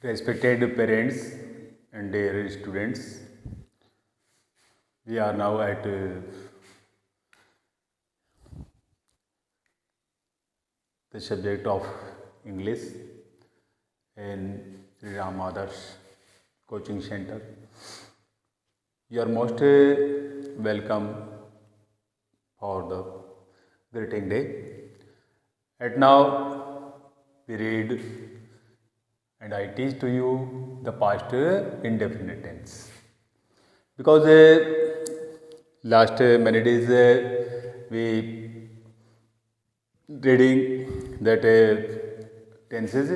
Respected parents and dear students, we are now at the subject of English in Sri Ram Adarsh Coaching Center. You are most welcome for the greeting day. And now we read and I teach to you the past indefinite tense, because last many days we reading that tenses,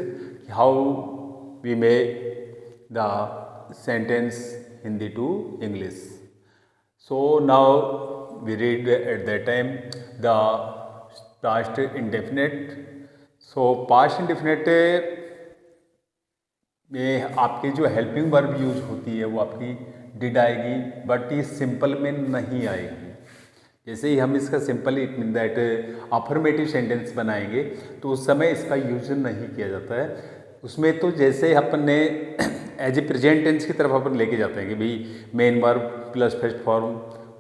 how we make the sentence Hindi to English. So now we read at that time the past indefinite. So past indefinite में आपके जो helping verb use होती है वो आपकी did आएगी, but ये simple में नहीं आएगी। जैसे ही हम इसका simple it mean that affirmative sentence बनाएंगे तो उस समय इसका यूज नहीं किया जाता है। उसमें तो जैसे अपन ने एज ए प्रेजेंट टेंस की तरफ अपन लेके जाते हैं कि भाई main verb plus first form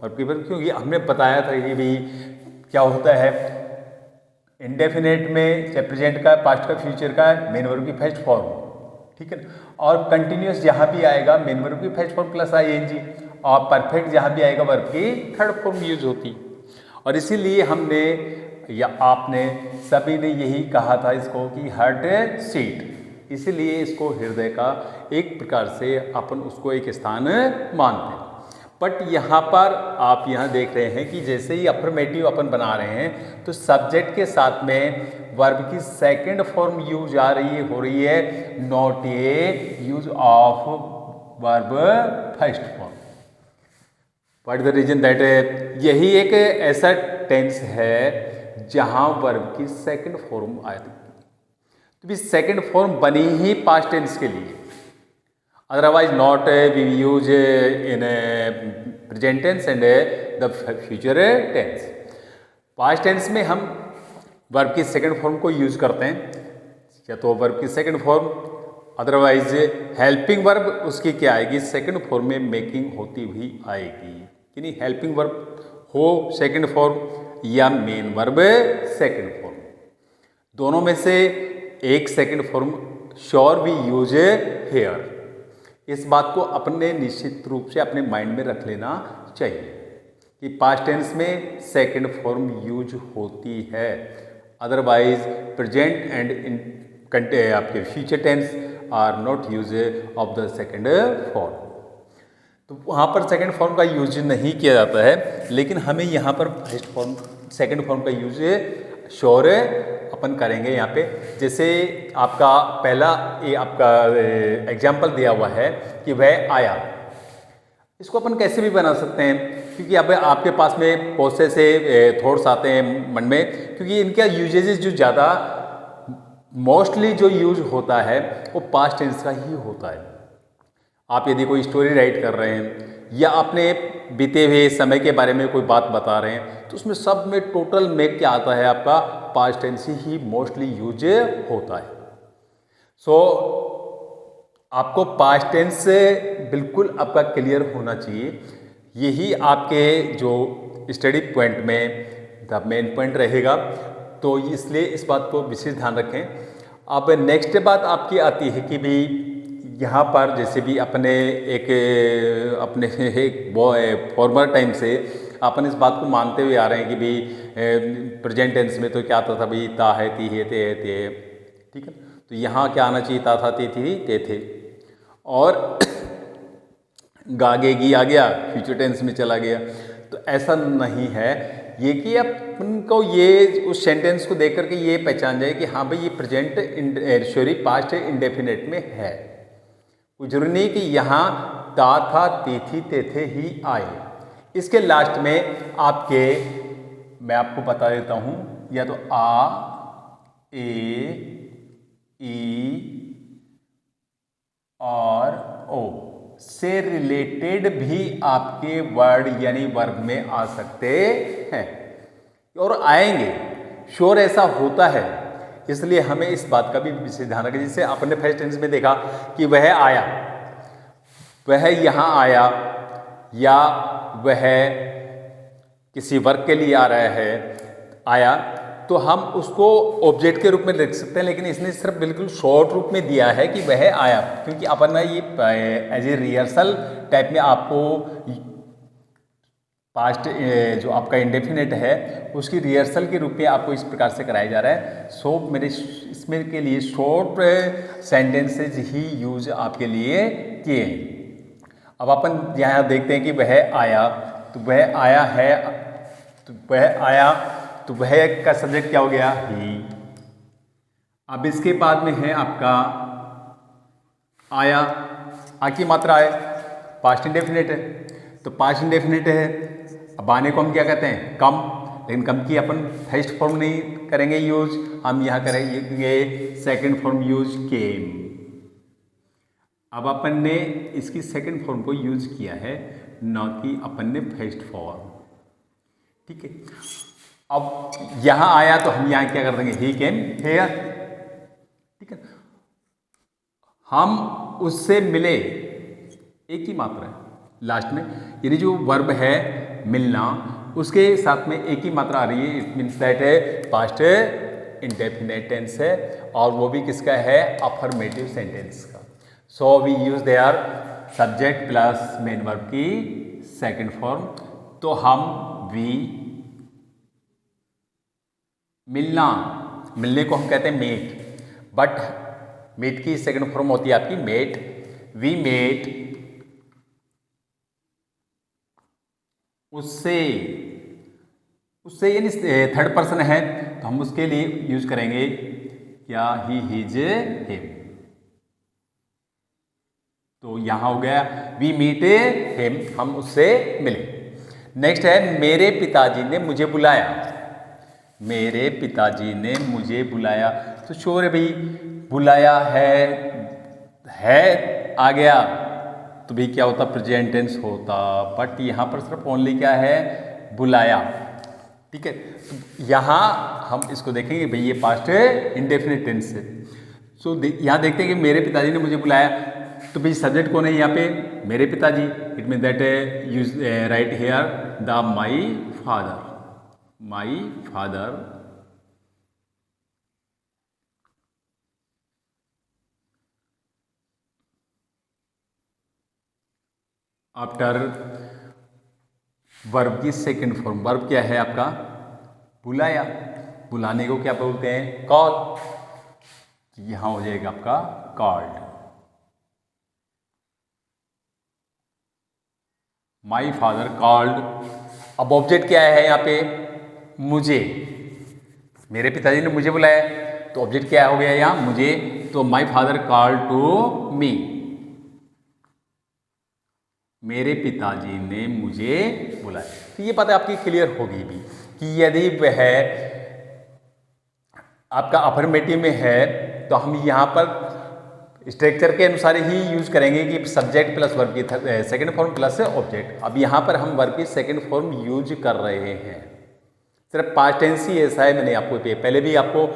verb की वर्ब, क्योंकि हमने बताया था कि भाई क्या होता है इंडेफिनेट में, चाहे प्रेजेंट का, पास्ट का, फ्यूचर का, मेन वर्ब की फर्स्ट फॉर्म, ठीक है। और कंटिन्यूस जहाँ भी आएगा मेन वर्ब की फर्स्ट फॉर्म प्लस आईएनजी, और परफेक्ट जहाँ भी आएगा वर्ब की थर्ड फॉर्म यूज होती। और इसीलिए हमने या आपने सभी ने यही कहा था इसको कि हार्ट सीट, इसीलिए इसको हृदय का एक प्रकार से अपन उसको एक स्थान मानते हैं। बट यहाँ पर आप यहाँ देख रहे हैं कि जैसे ही अफर्मेटिव अपन बना रहे हैं तो सब्जेक्ट के साथ में वर्ब की सेकंड फॉर्म यूज हो रही है, not a use of verb first form. What is the reason that यही एक ऐसा टेंस है जहां वर्ब की सेकंड फॉर्म आती है, तो भी सेकंड फॉर्म बनी ही पास्ट टेंस के लिए, otherwise not we use in present tense and the future tense. past tense में हम वर्ब की सेकंड फॉर्म को यूज करते हैं, या तो वर्ब की second form, otherwise helping verb उसकी क्या आएगी, सेकंड फॉर्म में मेकिंग होती हुई आएगी। यानी हेल्पिंग वर्ब हो सेकंड फॉर्म या मेन वर्ब सेकंड फॉर्म, दोनों में से एक second form sure we use here. इस बात को अपने निश्चित रूप से अपने माइंड में रख लेना चाहिए कि पास्ट टेंस में सेकंड फॉर्म यूज होती है, अदरवाइज प्रेजेंट एंड आपके future tense are not use of the second form. तो वहाँ पर सेकंड फॉर्म का यूज नहीं किया जाता है, लेकिन हमें यहाँ पर फर्स्ट फॉर्म सेकंड फॉर्म का यूज श्योर अपन करेंगे। यहाँ पे जैसे आपका पहला ये आपका एग्जाम्पल दिया हुआ है कि वह आया, इसको अपन कैसे भी बना सकते हैं, क्योंकि अब आपके पास में बहुत से थॉट्स आते हैं मन में, क्योंकि इनका यूजेजेस जो ज़्यादा मोस्टली जो यूज होता है वो पास्ट टेंस का ही होता है। आप यदि कोई स्टोरी राइट कर रहे हैं या अपने बीते हुए समय के बारे में कोई बात बता रहे हैं तो उसमें सब में टोटल में क्या आता है, आपका पास्ट टेंस ही मोस्टली यूज होता है। सो आपको पास्ट टेंस से बिल्कुल आपका क्लियर होना चाहिए, यही आपके जो स्टडी पॉइंट में द मेन पॉइंट रहेगा, तो इसलिए इस बात को विशेष ध्यान रखें। अब नेक्स्ट बात आपकी आती है कि भी यहाँ पर जैसे भी अपने एक फॉर्मर टाइम से अपन इस बात को मानते हुए आ रहे हैं कि भाई प्रेजेंट टेंस में तो क्या आता था भाई ता है, ती है, ते है, ते है, ठीक है। तो यहाँ क्या आना चाहिए, ता था, ते थी, ते थे, और गागेगी आ गया, फ्यूचर टेंस में चला गया। तो ऐसा नहीं है ये कि अपन को ये उस सेंटेंस को देख करके ये पहचान जाए कि हाँ भाई ये प्रेजेंट पास्ट इंडेफिनेट में है। कोई जरूरी नहीं कि यहाँ ता था, ती थी, ते थे ही आए। इसके लास्ट में आपके मैं आपको बता देता हूँ, या तो आ, ए, ई और ओ से रिलेटेड भी आपके वर्ड यानी वर्ब में आ सकते हैं और आएंगे, श्योर ऐसा होता है। इसलिए हमें इस बात का भी विशेष ध्यान रखें। जैसे आपने फर्स्ट टेंस में देखा कि वह आया, वह यहाँ आया, या वह किसी वर्क के लिए आ रहा है, आया, तो हम उसको ऑब्जेक्ट के रूप में लिख सकते हैं, लेकिन इसने सिर्फ बिल्कुल शॉर्ट रूप में दिया है कि वह आया, क्योंकि अपन ना ये एज ए रिहर्सल टाइप में आपको पास्ट जो आपका इंडेफिनेट है उसकी रिहर्सल के रूप में आपको इस प्रकार से कराया जा रहा है। सो मेरे इसमें के लिए शॉर्ट सेंटेंसेज ही यूज आपके लिए किए हैं। अब अपन यहाँ देखते हैं कि वह आया, तो वह आया है, तो वह आया, तो वह का सब्जेक्ट क्या हो गया, ही। अब इसके बाद में है आपका आया, आ की मात्रा है, पास्ट इंडेफिनिट है, तो पास्ट इंडेफिनिट है। अब आने को हम क्या कहते हैं, कम, लेकिन कम की अपन फर्स्ट फॉर्म नहीं करेंगे यूज, हम यहाँ करेंगे सेकंड फॉर्म यूज, केम। अब अपन ने इसकी सेकंड फॉर्म को यूज किया है, न कि अपन ने फर्स्ट फॉर्म, ठीक है। अब यहाँ आया तो हम यहाँ क्या कर देंगे, ही केम हेयर, ठीक है। हम उससे मिले, एक ही मात्रा है लास्ट में, यानी जो वर्ब है मिलना उसके साथ में एक ही मात्रा आ रही है, इट मीन्स दैट है पास्ट इंडेफिनिट टेंस है, और वो भी किसका है, अफर्मेटिव सेंटेंस का। So we use there subject plus main verb की सेकंड फॉर्म। तो हम वी मिलना, मिलने को हम कहते हैं मेट, बट मेट की सेकंड फॉर्म होती है आपकी मेट। वी मेट उससे, उससे यानी थर्ड पर्सन है तो हम उसके लिए यूज करेंगे क्या, ही हिज हिम। तो यहां हो गया वी मीट हिम, हम उससे मिले। नेक्स्ट है मेरे पिताजी ने मुझे बुलाया, मेरे पिताजी ने मुझे बुलाया, तो श्योर है भाई बुलाया है आ गया तो भी क्या होता, प्रेजेंट टेंस होता, बट यहाँ पर सिर्फ ओनली क्या है, बुलाया, ठीक है। तो यहाँ हम इसको देखेंगे भाई ये पास्ट इंडेफिनिट टेंस है। सो यहाँ देखते हैं कि मेरे पिताजी ने मुझे बुलाया, तो भाई सब्जेक्ट कौन है यहाँ पे, मेरे पिताजी, it mean that use right here the my father, my father after verb की सेकंड फॉर्म। वर्ब क्या है आपका, बुलाया, बुलाने को क्या बोलते हैं, कॉल, यहां हो जाएगा आपका कॉल्ड। माई फादर कॉल्ड। अब ऑब्जेक्ट क्या है यहाँ पे, मुझे, मेरे पिताजी ने मुझे बुलाया, तो ऑब्जेक्ट क्या हो गया यहाँ, मुझे, तो my father called to me, मेरे पिताजी ने मुझे बुलाया। तो ये बात आपकी क्लियर होगी भी कि यदि वह आपका अफर्मेटिव में है तो हम यहाँ पर स्ट्रक्चर के अनुसार ही यूज करेंगे कि सब्जेक्ट प्लस वर्ब की सेकंड फॉर्म प्लस ऑब्जेक्ट। अब यहाँ पर हम वर्ब की सेकंड फॉर्म यूज कर रहे हैं, सिर्फ पास्ट टेंस ही ऐसा है, मैंने आपको पहले भी आपको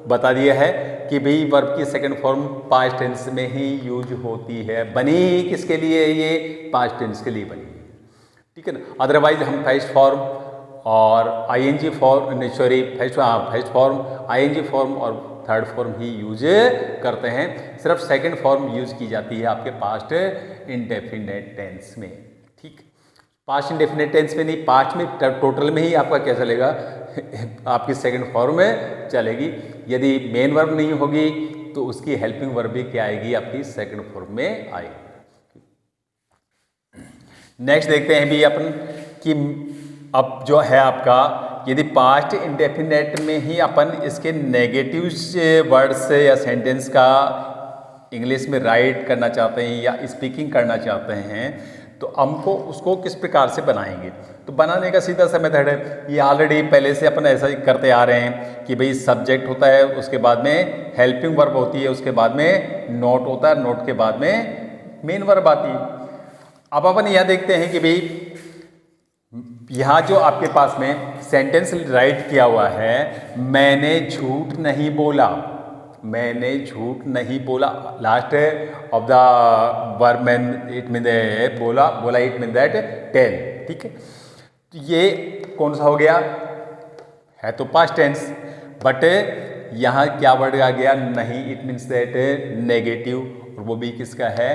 बता दिया है कि भाई वर्ब की सेकंड फॉर्म पास्ट टेंस में ही यूज होती है। बनी किसके लिए, ये पास्ट टेंस के लिए बनी है, ठीक है ना। अदरवाइज हम फर्स्ट फॉर्म और ING form, sorry first form, ING form और थर्ड फॉर्म ही यूज करते हैं, सिर्फ सेकंड फॉर्म यूज की जाती है आपके पास्ट इंडेफिनिट टेंस में, ठीक। पास्ट इंडेफिनिट टेंस में नहीं, पास्ट में टोटल में ही आपका क्या चलेगा आपकी सेकंड फॉर्म में चलेगी। यदि मेन वर्ब नहीं होगी तो उसकी हेल्पिंग वर्ब भी क्या आएगी, आपकी सेकंड फॉर्म में आएगी। नेक्स्ट देखते हैं भी अपन कि अब जो है आपका, यदि पास्ट इंडेफिनेट में ही अपन इसके नेगेटिव वर्ड्स या सेंटेंस का इंग्लिश में राइट करना चाहते हैं या स्पीकिंग करना चाहते हैं, तो हमको उसको किस प्रकार से बनाएंगे। तो बनाने का सीधा सा मेथड है, ये ऑलरेडी पहले से अपन ऐसा ही करते आ रहे हैं कि भाई सब्जेक्ट होता है, उसके बाद में हेल्पिंग वर्ब होती है, उसके बाद में नोट होता है, नोट के बाद में मेन वर्ब आती है। अब अपन यह देखते हैं कि भाई यहाँ जो आपके पास में सेंटेंस राइट किया हुआ है, मैंने झूठ नहीं बोला, मैंने झूठ नहीं बोला, last of the verb man it mean बोला, बोला इट मीन दैट टेल, ठीक है। तो ये कौन सा हो गया, है तो पास्ट टेंस, बट यहाँ क्या वर्ड आ गया, नहीं, इट मीन्स दैट नेगेटिव, और वो भी किसका है,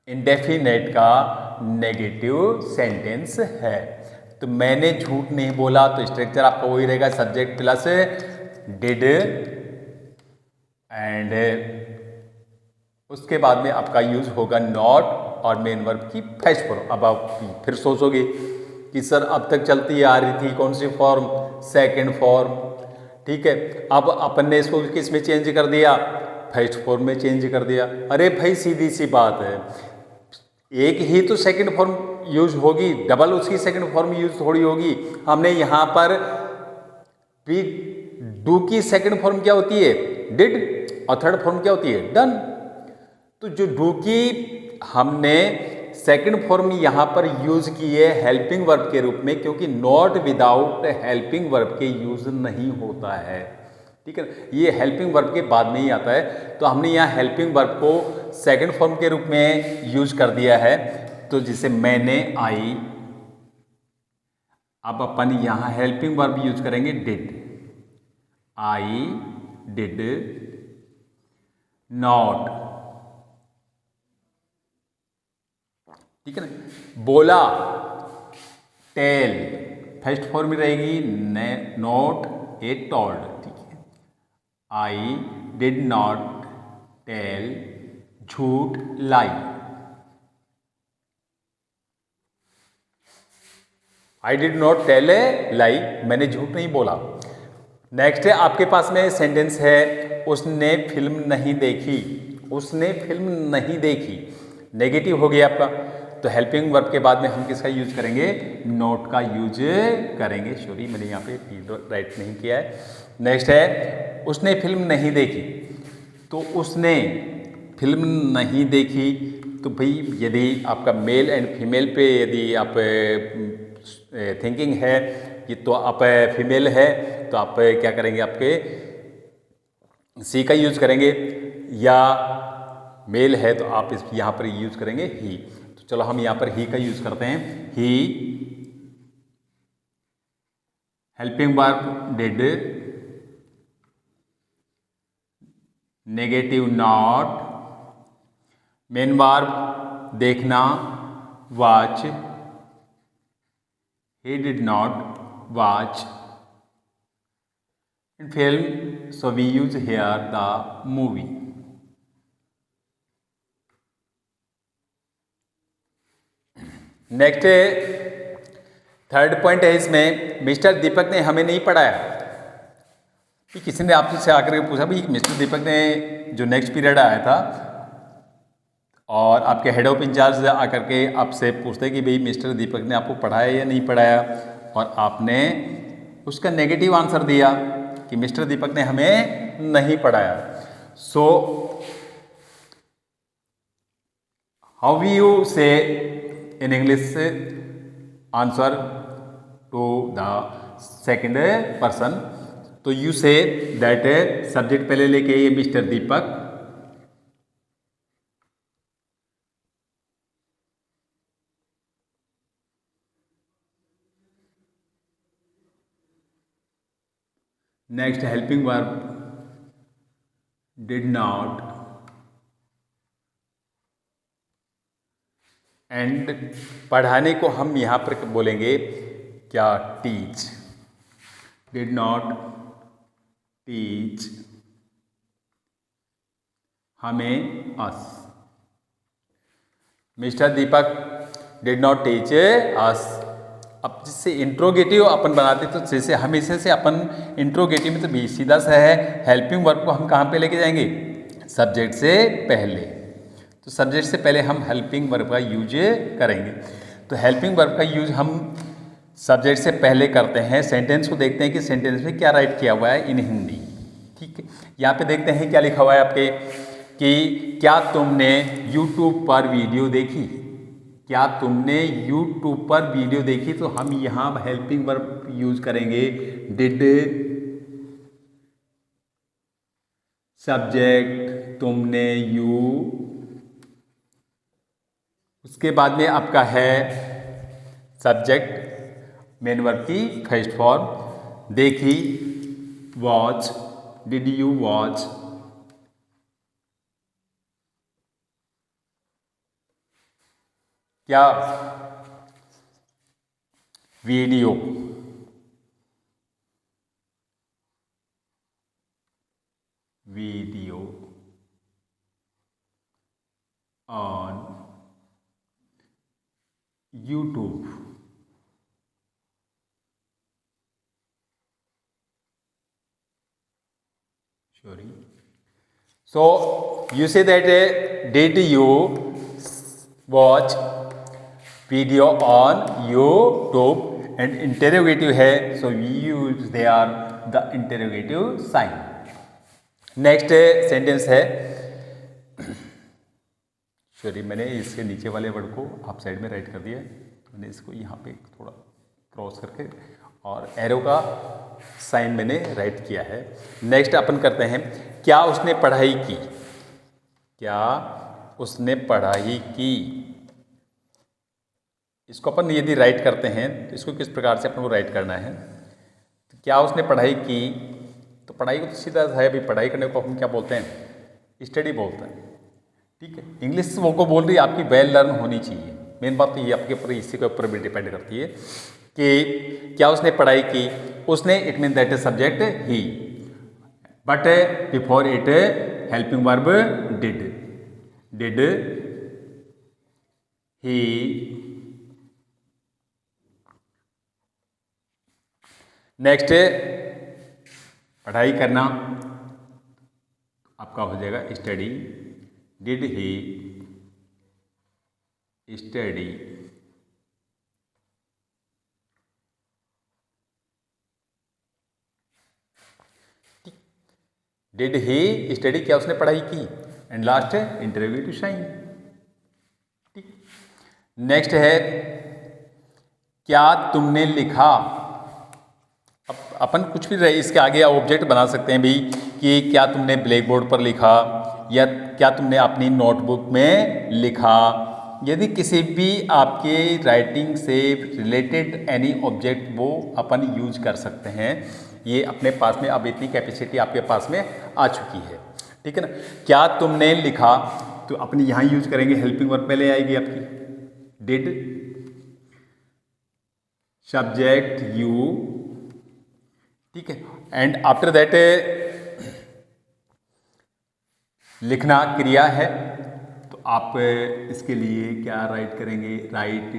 इंडेफिनेट का नेगेटिव सेंटेंस है। तो मैंने झूठ नहीं बोला, तो स्ट्रक्चर आपका वही रहेगा, सब्जेक्ट प्लस डिड, एंड उसके बाद में आपका यूज होगा नॉट और मेन वर्ब की फर्स्ट फॉर्म। अब आप फिर सोचोगे कि सर अब तक चलती आ रही थी कौन सी फॉर्म, सेकंड फॉर्म, ठीक है। अब अपन ने इसको किस में चेंज कर दिया, फर्स्ट फॉर्म में चेंज कर दिया। अरे भाई सीधी सी बात है, एक ही तो सेकंड फॉर्म यूज होगी, डबल उसकी सेकंड फॉर्म यूज थोड़ी होगी। हमने यहाँ पर भी डू की सेकंड फॉर्म क्या होती है, डिड, और थर्ड फॉर्म क्या होती है, डन। तो जो डू की हमने सेकंड फॉर्म यहाँ पर यूज की है हेल्पिंग वर्ब के रूप में, क्योंकि नॉट विदाउट हेल्पिंग वर्ब के यूज नहीं होता है, ठीक है। ये हेल्पिंग वर्ब के बाद में ही आता है, तो हमने यहाँ हेल्पिंग वर्ब को सेकंड फॉर्म के रूप में यूज कर दिया है। तो जिसे मैंने, आई, अब अपन यहाँ हेल्पिंग वर्ब यूज करेंगे डिड, आई डिड नॉट, ठीक है ना। बोला, टेल, फर्स्ट फॉर्म में रहेगी नॉट ए टोल्ड, ठीक है। आई डिड नॉट टेल, झूठ, lie, I did not tell a lie, मैंने झूठ नहीं बोला। नेक्स्ट है आपके पास में सेंटेंस है, उसने फिल्म नहीं देखी, उसने फिल्म नहीं देखी, नेगेटिव हो गया आपका। तो हेल्पिंग वर्ब के बाद में हम किसका यूज करेंगे, नोट का यूज करेंगे। सॉरी मैंने यहाँ पे राइट नहीं किया है। नेक्स्ट है, उसने फिल्म नहीं देखी, तो उसने फिल्म नहीं देखी, तो भाई यदि आपका मेल एंड फीमेल पे यदि आप थिंकिंग है कि तो आप फीमेल है, तो आप क्या करेंगे, आपके सी का यूज करेंगे, या मेल है तो आप इस यहाँ पर यूज करेंगे ही। तो चलो हम यहाँ पर ही का यूज करते हैं। ही, helping verb did, negative not, main verb देखना, watch, he did not watch in film, so we use here the movie. Next third point है इसमें, मिस्टर दीपक ने हमें नहीं पढ़ाया। कि किसी ने आपसे आकर के पूछा भाई मिस्टर दीपक ने जो नेक्स्ट पीरियड आया था, और आपके हेड ऑफ इंचार्ज आकर के आपसे पूछते कि भाई मिस्टर दीपक ने आपको पढ़ाया या नहीं पढ़ाया, और आपने उसका नेगेटिव आंसर दिया कि मिस्टर दीपक ने हमें नहीं पढ़ाया। So how we you say in English answer to the second person, तो यू से दैट सब्जेक्ट पहले लेके ये mister Deepak, next helping verb did not, and पढ़ाने को हम यहाँ पर बोलेंगे क्या, टीच, डिड नॉट टीच हमें, us. Mister Deepak did not teach us. अब जिससे इंट्रोगेटिव अपन बनाते, तो जैसे हमेशा से अपन इंट्रोगेटिव में तो भी सीधा सा है, हेल्पिंग वर्ब को हम कहाँ पे लेके जाएंगे, सब्जेक्ट से पहले। तो सब्जेक्ट से पहले हम हेल्पिंग वर्ब का यूज करेंगे। तो हेल्पिंग वर्ब का यूज हम सब्जेक्ट से पहले करते हैं। सेंटेंस को देखते हैं कि सेंटेंस में क्या राइट किया हुआ है इन हिंदी, ठीक है। यहाँ पे देखते हैं क्या लिखा हुआ है आपके, कि क्या तुमने यूट्यूब पर वीडियो देखी, क्या तुमने यूट्यूब पर वीडियो देखी, तो हम यहाँ हेल्पिंग वर्ब यूज करेंगे डिड, सब्जेक्ट तुमने यू, उसके बाद में आपका है सब्जेक्ट मेन वर्ब की फर्स्ट फॉर्म, देखी वॉच, डिड यू वॉच, क्या video, video on YouTube, sorry, so you say that did you watch video on YouTube, and interrogative है, so we use there the interrogative sign. Next sentence है, sorry मैंने इसके नीचे वाले word को आप side में राइट कर दिया, मैंने इसको यहाँ पे थोड़ा क्रॉस करके और एरो का साइन मैंने राइट किया है। नेक्स्ट अपन करते हैं, क्या उसने पढ़ाई की, क्या उसने पढ़ाई की, इसको अपन यदि राइट करते हैं तो इसको किस प्रकार से अपन को राइट करना है, तो क्या उसने पढ़ाई की, तो पढ़ाई को तो सीधा है, अभी पढ़ाई करने को हम क्या बोलते हैं, स्टडी बोलते हैं, ठीक है। इंग्लिश वो को बोल रही है आपकी वेल लर्न होनी चाहिए, मेन बात तो ये आपके ऊपर, इसी के ऊपर भी डिपेंड करती है कि क्या उसने पढ़ाई की, उसने it mean that is subject he, but before it helping verb did, did he, next पढ़ाई करना आपका हो जाएगा study, did he study, did he study, क्या उसने पढ़ाई की, एंड लास्ट है इंटरव्यू साइन, ठीक। नेक्स्ट है, क्या तुमने लिखा, अब अपन कुछ भी रहे इसके आगे ऑब्जेक्ट बना सकते हैं भी कि क्या तुमने ब्लैक बोर्ड पर लिखा, या क्या तुमने अपनी नोटबुक में लिखा, यदि किसी भी आपके राइटिंग से रिलेटेड एनी ऑब्जेक्ट वो अपन यूज कर सकते हैं, ये अपने पास में अब इतनी कैपेसिटी आपके पास में आ चुकी है, ठीक है ना। क्या तुमने लिखा, तो अपने यहाँ यूज करेंगे, हेल्पिंग वर्ब पहले आएगी आपकी, डिड, सब्जेक्ट यू, ठीक है, एंड आफ्टर दैट लिखना क्रिया है, तो आप इसके लिए क्या राइट करेंगे, राइट,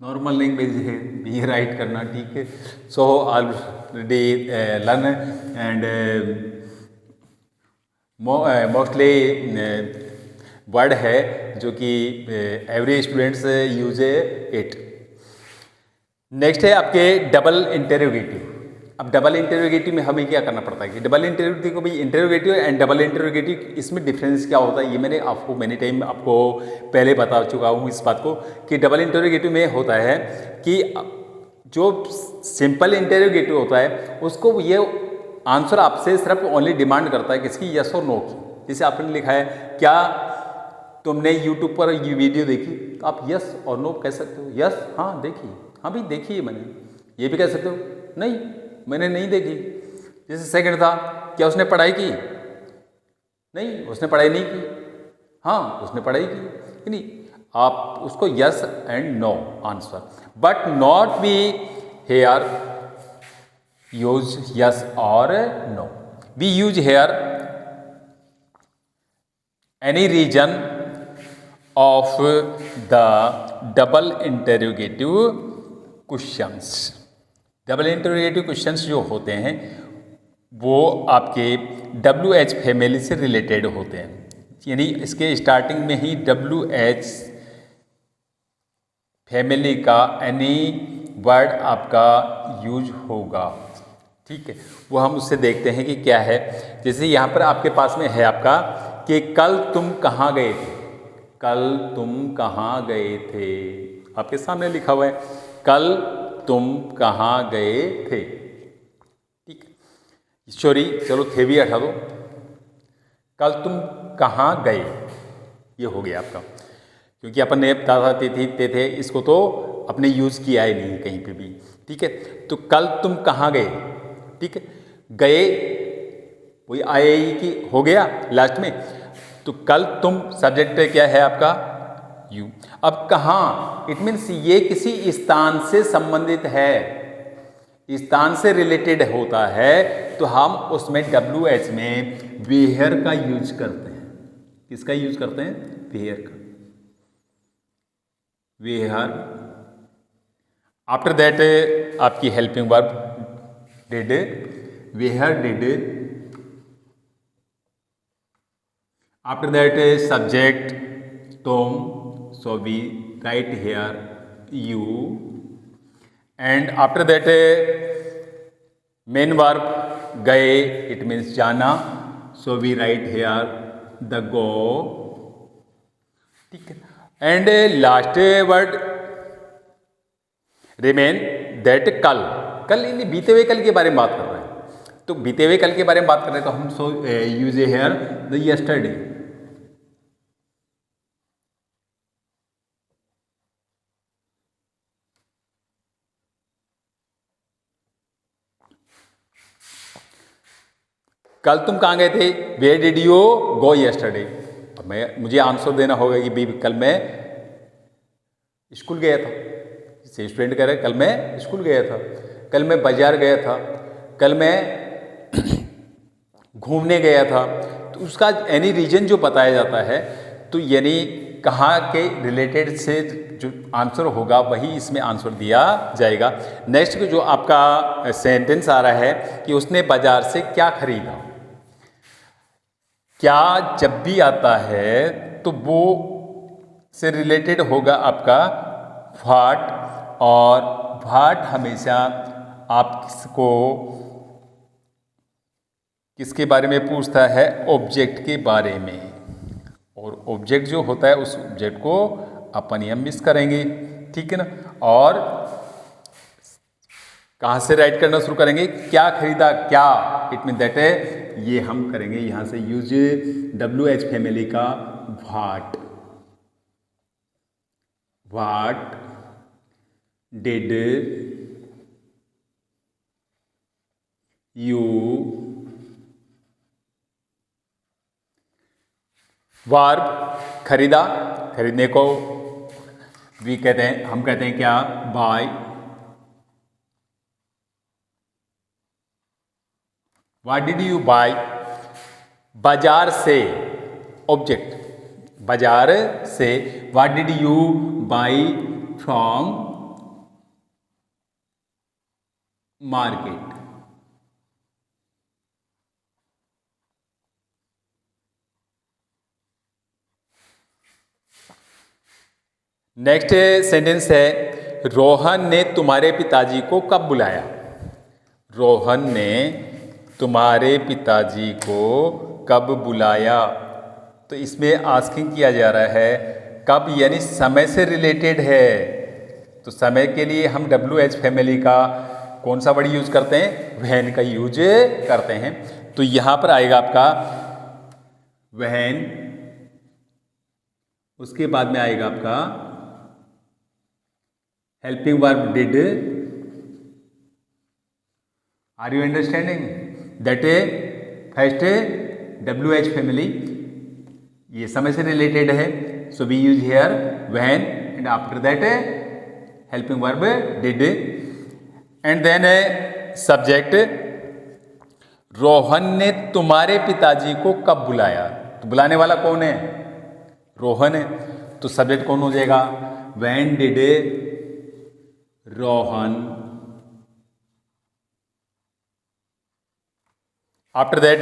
नॉर्मल लैंग्वेज है भी राइट करना, ठीक है। So already learn and mostly word है जो कि every students use it. Next है आपके डबल इंटेरोगेटिव। अब डबल इंटेरोगेटिव में हमें क्या करना पड़ता है कि डबल इंटेरोगेटिव को भी इंटेरोगेटिव एंड डबल इंटेरोगेटिव, इसमें डिफरेंस क्या होता है ये मैंने आपको मैनी टाइम आपको पहले बता चुका हूँ इस बात को कि डबल इंटेरोगेटिव में होता है कि जो सिंपल इंटेरोगेटिव होता है उसको ये आंसर आपसे सिर्फ ओनली डिमांड करता है किसकी, यस और नो की। जैसे आपने लिखा है क्या तुमने यूट्यूब पर ये वीडियो देखी, तो आप यस और नो कह सकते हो, यस हाँ देखी, हाँ भी देखी है मैंने, ये भी कह सकते हो नहीं मैंने नहीं देखी। जैसे सेकंड था क्या उसने पढ़ाई की, नहीं उसने पढ़ाई नहीं की, हाँ उसने पढ़ाई की, नहीं आप उसको yes and no answer, but not be here use yes और no, we use here any reason of the double interrogative questions. Double interrogative questions जो होते हैं वो आपके WH फैमिली से रिलेटेड होते हैं, यानी इसके स्टार्टिंग में ही WH फैमिली का एनी वर्ड आपका यूज होगा, ठीक है। वो हम उससे देखते हैं कि क्या है। जैसे यहाँ पर आपके पास में है आपका कि कल तुम कहाँ गए थे, कल तुम कहाँ गए थे, आपके सामने लिखा हुआ है कल तुम कहाँ गए थे। ठीक है, सॉरी चलो थे भी हटा दो, कल तुम कहाँ गए ये हो गया आपका, क्योंकि अपन ने दादा तिथि ते थे इसको तो अपने यूज़ किया ही नहीं कहीं पे भी। ठीक है, तो कल तुम कहाँ गए। ठीक है, गए वही आए ही कि हो गया लास्ट में, तो कल तुम सब्जेक्ट क्या है आपका यू। अब कहाँ इट मीन्स ये किसी स्थान से संबंधित है, स्थान से रिलेटेड होता है, तो हम उसमें WH में वेयर का यूज करते हैं। किसका यूज करते हैं, वेयर का, वेयर। आफ्टर दैट आपकी helping verb did, where did, after that subject तुम, so we write here you, and after that main verb गए, इट मीन्स जाना, so we write here the go. ठीक है, and last word remain that कल, कल इन बीते हुए कल के बारे में बात कर रहे हैं, तो बीते हुए कल के बारे में बात कर रहे हैं तो हम so use a here the yesterday. कल तुम कहाँ गए थे, where did you go yesterday. अब मुझे आंसर देना होगा कि भाई कल मैं स्कूल गया था, से स्टूडेंट कह रहे कल मैं स्कूल गया था, कल मैं बाजार गया था, कल मैं घूमने गया था। तो उसका एनी रीजन जो बताया जाता है, तो यानी कहाँ के रिलेटेड से जो आंसर होगा वही इसमें आंसर दिया जाएगा। नेक्स्ट जो आपका सेंटेंस आ रहा है कि उसने बाजार से क्या खरीदा। क्या जब भी आता है तो वो से रिलेटेड होगा आपका व्हाट, और व्हाट हमेशा आपको किसके बारे में पूछता है, ऑब्जेक्ट के बारे में, और ऑब्जेक्ट जो होता है उस ऑब्जेक्ट को अपन यहाँ मिस करेंगे। ठीक है ना, और कहाँ से राइट करना शुरू करेंगे, क्या खरीदा, क्या, इट मीन दैट है, ये हम करेंगे यहाँ से यूज WH फैमिली का what, what did you, verb खरीदा, खरीदने को भी कहते हैं, हम कहते हैं क्या, buy. What did you buy, बाजार से, ऑब्जेक्ट बाजार से, what did you buy from market. Next sentence है, रोहन ने तुम्हारे पिताजी को कब बुलाया। रोहन ने तुम्हारे पिताजी को कब बुलाया, तो इसमें आस्किंग किया जा रहा है कब, यानी समय से रिलेटेड है, तो समय के लिए हम WH फैमिली का कौन सा वर्ड यूज करते हैं, व्हेन का यूज करते हैं। तो यहाँ पर आएगा आपका व्हेन, उसके बाद में आएगा आपका helping verb did. Are you understanding that a first WH family ये समय से रिलेटेड है, so we use here when, and after that helping verb did, and then subject Rohan ने तुम्हारे पिताजी को कब बुलाया। तो बुलाने वाला कौन है, रोहन है, तो सब्जेक्ट कौन हो जाएगा, when did Rohan, after that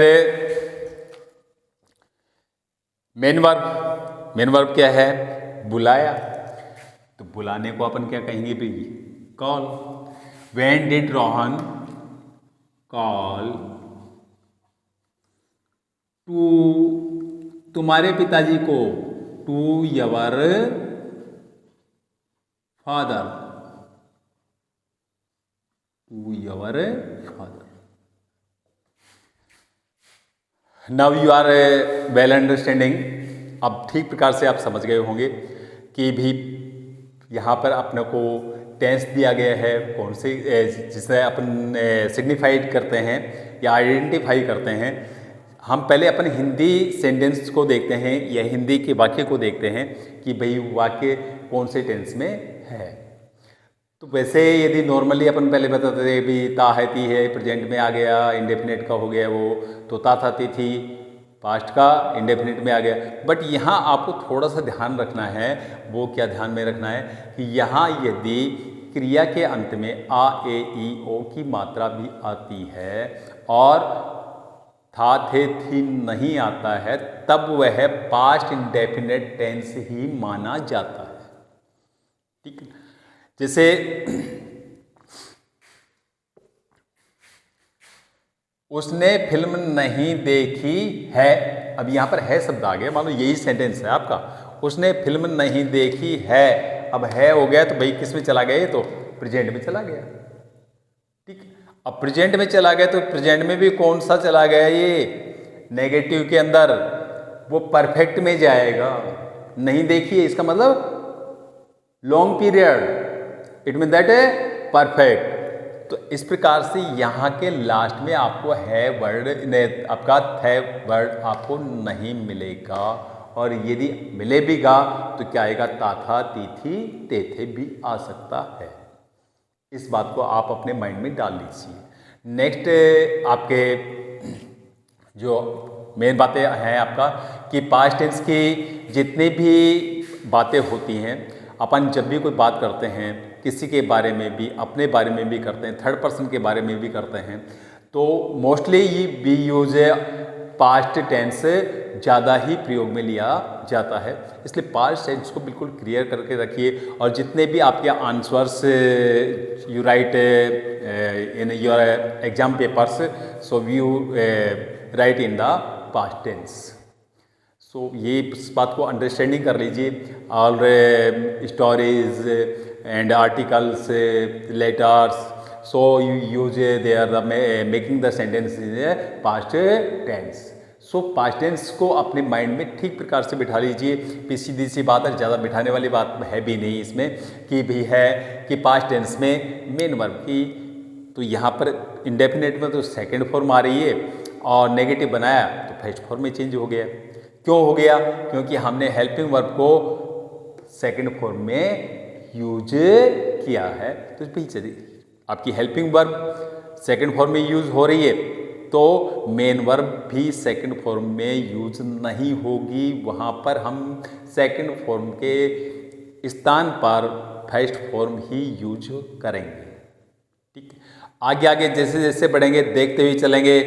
main verb, main verb क्या है, बुलाया, तो बुलाने को अपन क्या कहेंगे भी, call. When did Rohan call to, तुम्हारे पिताजी को, to your father, to your father. Now you are well understanding. अब ठीक प्रकार से आप समझ गए होंगे कि भी यहाँ पर अपने को टेंस दिया गया है, कौन से जिसे अपन सिग्निफाइड करते हैं या आइडेंटिफाई करते हैं। हम पहले अपन हिंदी सेंटेंस को देखते हैं या हिंदी के वाक्य को देखते हैं कि भाई वाक्य कौन से टेंस में है। तो वैसे यदि नॉर्मली अपन पहले बताते थे भी ता है ती है, प्रेजेंट में आ गया, इंडेफिनिट का हो गया वो, तो ता था ती थी, पास्ट का इंडेफिनिट में आ गया। बट यहाँ आपको थोड़ा सा ध्यान रखना है। वो क्या ध्यान में रखना है कि यहाँ यदि क्रिया के अंत में आ ए ई ओ की मात्रा भी आती है और था थे थी नहीं आता है, तब वह पास्ट इंडेफिनिट टेंस ही माना जाता है। ठीक है, जैसे उसने फिल्म नहीं देखी है, अब यहाँ पर है शब्द आ गया, मान लो यही सेंटेंस है आपका, उसने फिल्म नहीं देखी है। अब है हो गया तो भाई किस में चला गया, ये तो प्रेजेंट में चला गया। ठीक, अब प्रेजेंट में चला गया तो प्रेजेंट में भी कौन सा चला गया, ये नेगेटिव के अंदर, वो परफेक्ट में जाएगा। नहीं देखी है इसका मतलब long period, it mean that है परफेक्ट। तो इस प्रकार से यहाँ के लास्ट में आपको है वर्ड, आपका थे वर्ड आपको नहीं मिलेगा। और यदि मिले भी गा तो क्या आएगा, ता था ती थी ते थे भी आ सकता है। इस बात को आप अपने माइंड में डाल लीजिए। नेक्स्ट आपके जो मेन बातें हैं आपका कि पास्ट टेंस की जितनी भी बातें होती हैं, अपन जब भी कोई बात करते हैं किसी के बारे में भी, अपने बारे में भी करते हैं, थर्ड पर्सन के बारे में भी करते हैं, तो मोस्टली ये वी यूज पास्ट टेंस ज़्यादा ही प्रयोग में लिया जाता है। इसलिए पास्ट टेंस को बिल्कुल क्लियर करके रखिए। और जितने भी आपके answers you write in your exam papers, so you write in the past tense. So ये इस बात को अंडरस्टैंडिंग कर लीजिए। All stories and articles, letters, so you use they are the making the sentence in past tense. So past tense को अपने mind में ठीक प्रकार से बिठा लीजिए। सीधी सी बात है, ज़्यादा बिठाने वाली बात है भी नहीं इसमें कि भी है कि पास्ट टेंस में मेन वर्ब की, तो यहाँ पर इंडेफिनेट में तो सेकंड फॉर्म आ रही है और नेगेटिव बनाया तो फर्स्ट फॉर्म में चेंज हो गया। क्यों हो गया? क्योंकि हमने हेल्पिंग वर्ब को सेकंड फॉर्म में यूज किया है। तो चलिए आपकी हेल्पिंग वर्ब सेकंड फॉर्म में यूज हो रही है तो मेन वर्ब भी सेकंड फॉर्म में यूज नहीं होगी। वहाँ पर हम सेकंड फॉर्म के स्थान पर फर्स्ट फॉर्म ही यूज करेंगे। ठीक है, आगे आगे जैसे जैसे बढ़ेंगे देखते हुए चलेंगे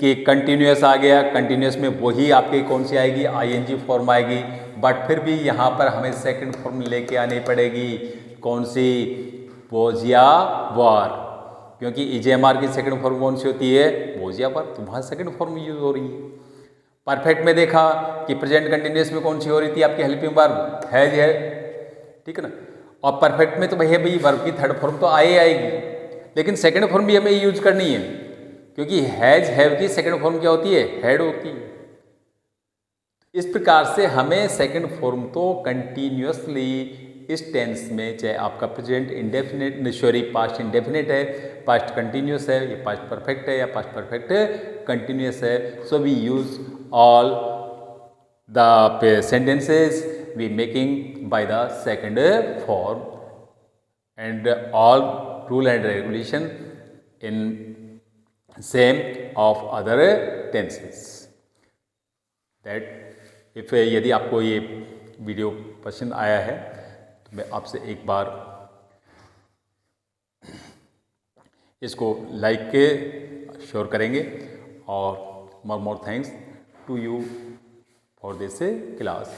कि कंटिन्यूअस आ गया, कंटिन्यूअस में वही आपकी कौन सी आएगी, आईएनजी फॉर्म आएगी। बट फिर भी यहाँ पर हमें सेकंड फॉर्म लेके आनी पड़ेगी। कौन सी? वॉज या वर, क्योंकि ईजेएमआर की सेकंड फॉर्म कौन सी होती है? वॉज या वर, तो वहाँ सेकंड फॉर्म यूज हो रही है। परफेक्ट में देखा कि प्रेजेंट कंटिन्यूअस में कौन सी हो रही थी आपकी हेल्पिंग वर्ब, हैज है, ठीक है ना। और परफेक्ट में तो भैया भाई वर्ब की थर्ड फॉर्म तो आएगी, लेकिन सेकंड फॉर्म भी हमें यूज करनी है, क्योंकि हैज हैव की सेकंड फॉर्म क्या होती है? हैड होती है। इस प्रकार से हमें सेकंड फॉर्म तो कंटिन्यूअसली इस टेंस में, चाहे आपका present indefinite, sorry past indefinite है, पास्ट कंटिन्यूअस है, या पास्ट परफेक्ट है, या पास्ट परफेक्ट कंटिन्यूअस है, so we use all the sentences we making by the second form and all rule and regulation in same of other tenses. That if यदि आपको ये video पसंद आया है तो मैं आपसे एक बार इसको लाइक के शेयर करेंगे और more thanks to you for this class.